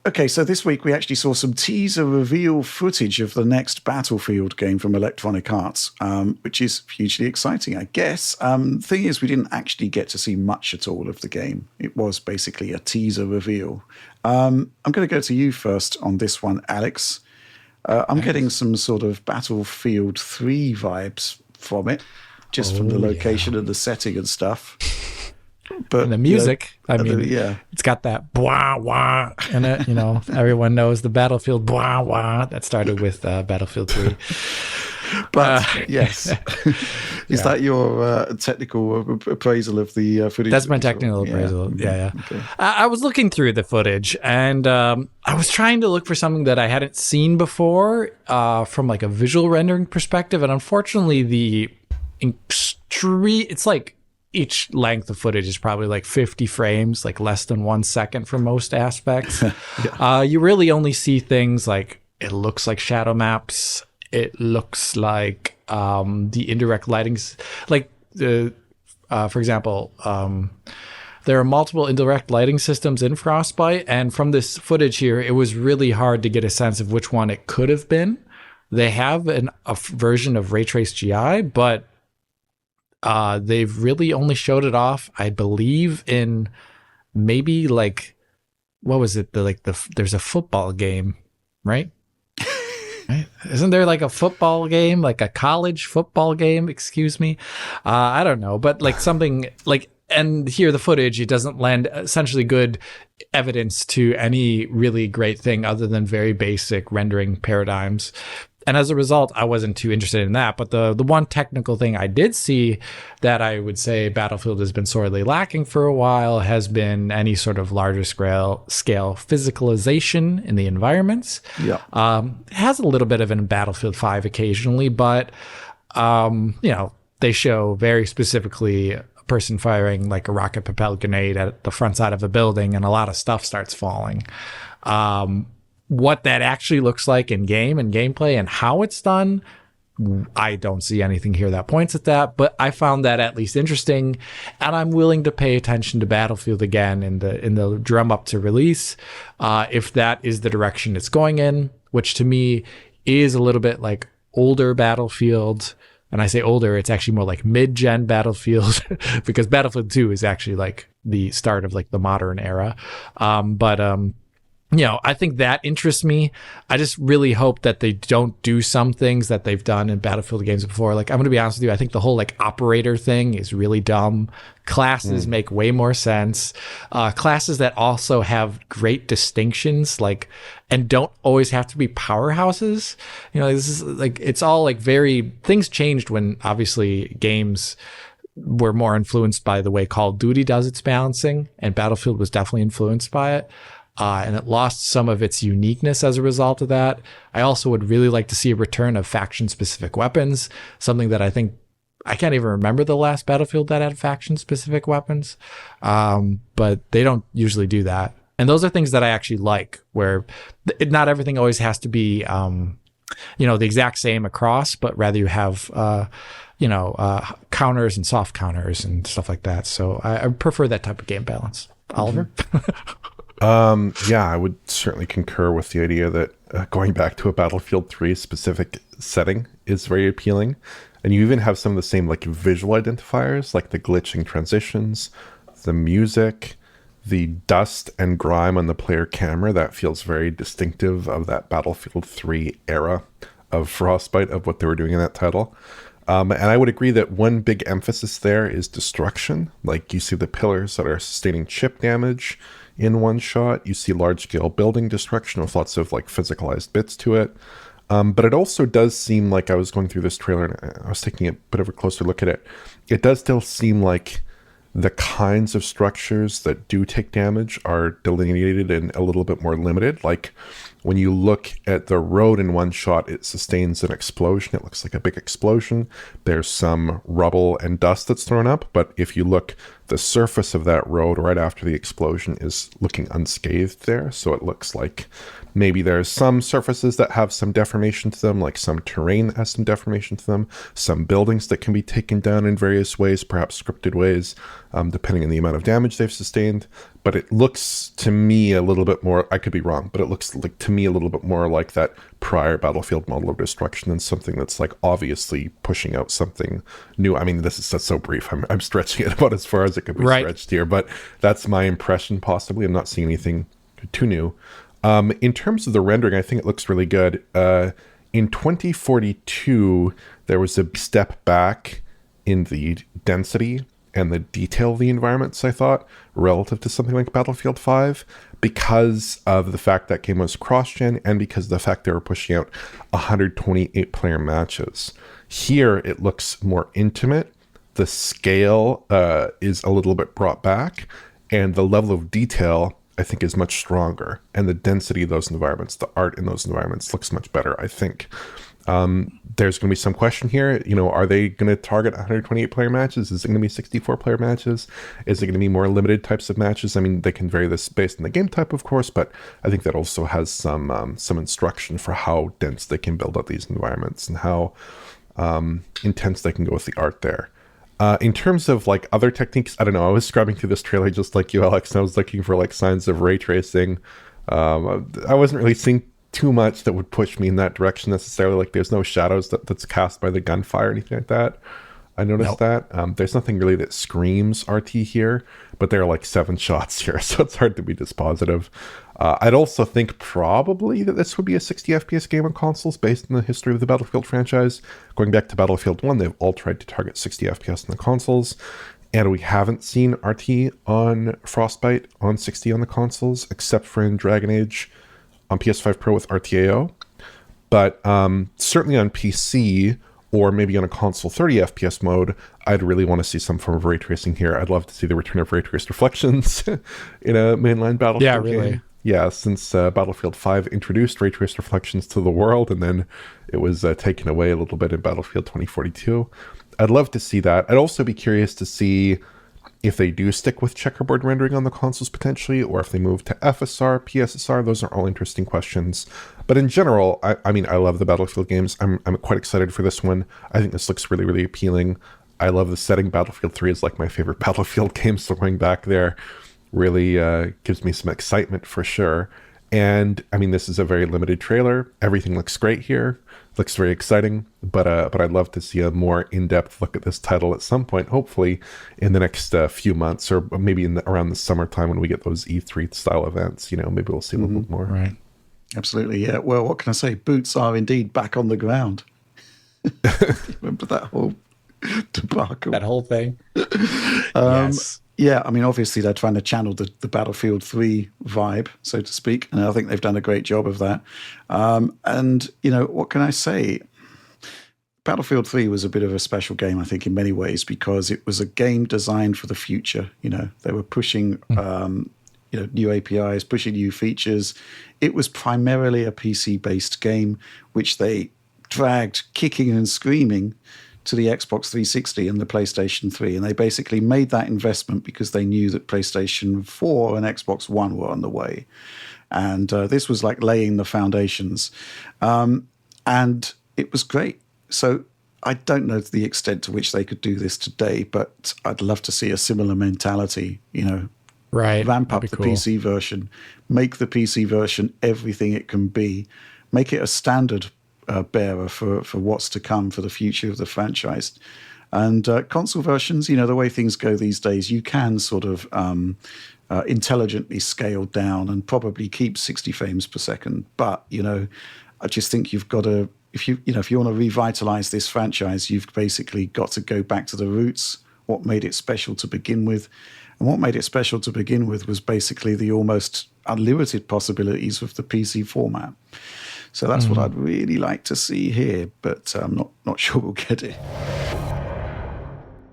Okay, so this week we actually saw some teaser reveal footage of the next Battlefield game from Electronic Arts, which is hugely exciting, I guess. Thing is, we didn't actually get to see much at all of the game. It was basically a teaser reveal. I'm going to go to you first on this one, Alex. I'm getting some sort of Battlefield 3 vibes from it, just from the location and the setting and stuff. But and the music, it's got that blah wah in it. Everyone knows the Battlefield blah wah that started with Battlefield 3. But yes, is that your technical appraisal of the footage? That's my technical appraisal. Yeah. Okay. I was looking through the footage, and I was trying to look for something that I hadn't seen before from like a visual rendering perspective, and unfortunately, it's like each length of footage is probably like 50 frames, like less than 1 second for most aspects. You really only see things like it looks like shadow maps. It looks like the indirect lightings, like for example, there are multiple indirect lighting systems in Frostbite, and from this footage here, it was really hard to get a sense of which one it could have been. They have a version of Ray Trace GI, but they've really only showed it off, I believe, in maybe like, what was it? There's a football game, right? Right? Isn't there like a football game, like a college football game? Excuse me. I don't know, but like something like, and here the footage, it doesn't lend essentially good evidence to any really great thing other than very basic rendering paradigms. And as a result, I wasn't too interested in that. But the one technical thing I did see that I would say Battlefield has been sorely lacking for a while has been any sort of larger scale physicalization in the environments. Yeah, it has a little bit of it in Battlefield 5 occasionally, but they show very specifically a person firing like a rocket-propelled grenade at the front side of a building, and a lot of stuff starts falling. What that actually looks like in game and gameplay and how it's done, I don't see anything here that points at that, but I found that at least interesting, and I'm willing to pay attention to Battlefield again in the drum up to release, if that is the direction it's going in, which to me is a little bit like older Battlefield. And I say older, it's actually more like mid-gen Battlefield because Battlefield 2 is actually like the start of like the modern era. I think that interests me. I just really hope that they don't do some things that they've done in Battlefield games before. Like, I'm going to be honest with you, I think the whole like operator thing is really dumb. Classes make way more sense. Classes that also have great distinctions, like, and don't always have to be powerhouses. This is like, it's all like things changed when obviously games were more influenced by the way Call of Duty does its balancing, and Battlefield was definitely influenced by it. And it lost some of its uniqueness as a result of that. I also would really like to see a return of faction-specific weapons, something that I think I can't even remember the last Battlefield that had faction-specific weapons, but they don't usually do that. And those are things that I actually like, where not everything always has to be, the exact same across, but rather you have, counters and soft counters and stuff like that. So I prefer that type of game balance. Oliver? I would certainly concur with the idea that going back to a Battlefield 3 specific setting is very appealing. And you even have some of the same like visual identifiers, like the glitching transitions, the music, the dust and grime on the player camera. That feels very distinctive of that Battlefield 3 era of Frostbite, of what they were doing in that title. And I would agree that one big emphasis there is destruction. Like, you see the pillars that are sustaining chip damage in one shot. You see large-scale building destruction with lots of like physicalized bits to it. But it also does seem like, I was going through this trailer and I was taking a bit of a closer look at it. It does still seem like the kinds of structures that do take damage are delineated and a little bit more limited. Like, when you look at the road in one shot, it sustains an explosion. It looks like a big explosion. There's some rubble and dust that's thrown up. But if you look the surface of that road right after the explosion is looking unscathed there. So it looks like maybe there's some surfaces that have some deformation to them, like some terrain that has some deformation to them, some buildings that can be taken down in various ways, perhaps scripted ways, depending on the amount of damage they've sustained. But it looks to me a little bit more, I could be wrong, but it looks like to me a little bit more like that prior Battlefield model of destruction than something that's like obviously pushing out something new. I mean, that's so brief. I'm stretching it about as far as it could be stretched here, but that's my impression possibly. I'm not seeing anything too new. In terms of the rendering, I think it looks really good. In 2042, there was a step back in the density and the detail of the environments, I thought, relative to something like Battlefield 5, because of the fact that game was cross-gen and because of the fact they were pushing out 128-player matches. Here, it looks more intimate. The scale is a little bit brought back, and the level of detail, I think, is much stronger. And the density of those environments, the art in those environments looks much better, I think. There's going to be some question here. Are they going to target 128-player matches? Is it going to be 64-player matches? Is it going to be more limited types of matches? I mean, they can vary this based on the game type, of course, but I think that also has some instruction for how dense they can build up these environments and how intense they can go with the art there. In terms of like other techniques, I don't know. I was scrubbing through this trailer just like you, Alex, and I was looking for like signs of ray tracing. I wasn't really seeing too much that would push me in that direction necessarily. Like there's no shadows that's cast by the gunfire or anything like that. I noticed that. There's nothing really that screams RT here, but there are like 7 shots here, so it's hard to be dispositive. I'd also think probably that this would be a 60 FPS game on consoles based on the history of the Battlefield franchise. Going back to Battlefield 1, they've all tried to target 60 FPS on the consoles, and we haven't seen RT on Frostbite on 60 on the consoles, except for in Dragon Age on PS5 Pro with RTAO. But certainly on PC, or maybe on a console 30 FPS mode, I'd really want to see some form of ray tracing here. I'd love to see the return of ray traced reflections in a mainline Battlefield game. Yeah, since Battlefield 5 introduced ray traced reflections to the world, and then it was taken away a little bit in Battlefield 2042. I'd love to see that. I'd also be curious to see if they do stick with checkerboard rendering on the consoles potentially, or if they move to FSR, PSSR. Those are all interesting questions. But in general, I mean, I love the Battlefield games. I'm quite excited for this one. I think this looks really, really appealing. I love the setting. Battlefield 3 is like my favorite Battlefield game, so going back there really gives me some excitement for sure. And I mean, this is a very limited trailer. Everything looks great here. Looks very exciting, but I'd love to see a more in-depth look at this title at some point, hopefully in the next few months, or maybe around the summertime when we get those E3 style events. Maybe we'll see a little bit more. Right. Absolutely, yeah. Well, what can I say? Boots are indeed back on the ground. Remember that whole debacle? That whole thing. Yes. Yeah, I mean, obviously they're trying to channel the Battlefield 3 vibe, so to speak, and I think they've done a great job of that. And, what can I say? Battlefield 3 was a bit of a special game, I think, in many ways, because it was a game designed for the future. They were pushing, new APIs, pushing new features. It was primarily a PC-based game, which they dragged kicking and screaming to the Xbox 360 and the PlayStation 3. And they basically made that investment because they knew that PlayStation 4 and Xbox One were on the way. And this was like laying the foundations. And it was great. So I don't know the extent to which they could do this today, but I'd love to see a similar mentality, Right. Ramp up the PC version, make the PC version everything it can be, make it a standard bearer for what's to come for the future of the franchise. And console versions, the way things go these days, you can sort of intelligently scale down and probably keep 60 frames per second. But, I just think you've got to, if you want to revitalize this franchise, you've basically got to go back to the roots, what made it special to begin with. And what made it special to begin with was basically the almost unlimited possibilities of the PC format. So that's what I'd really like to see here, but I'm not sure we'll get it.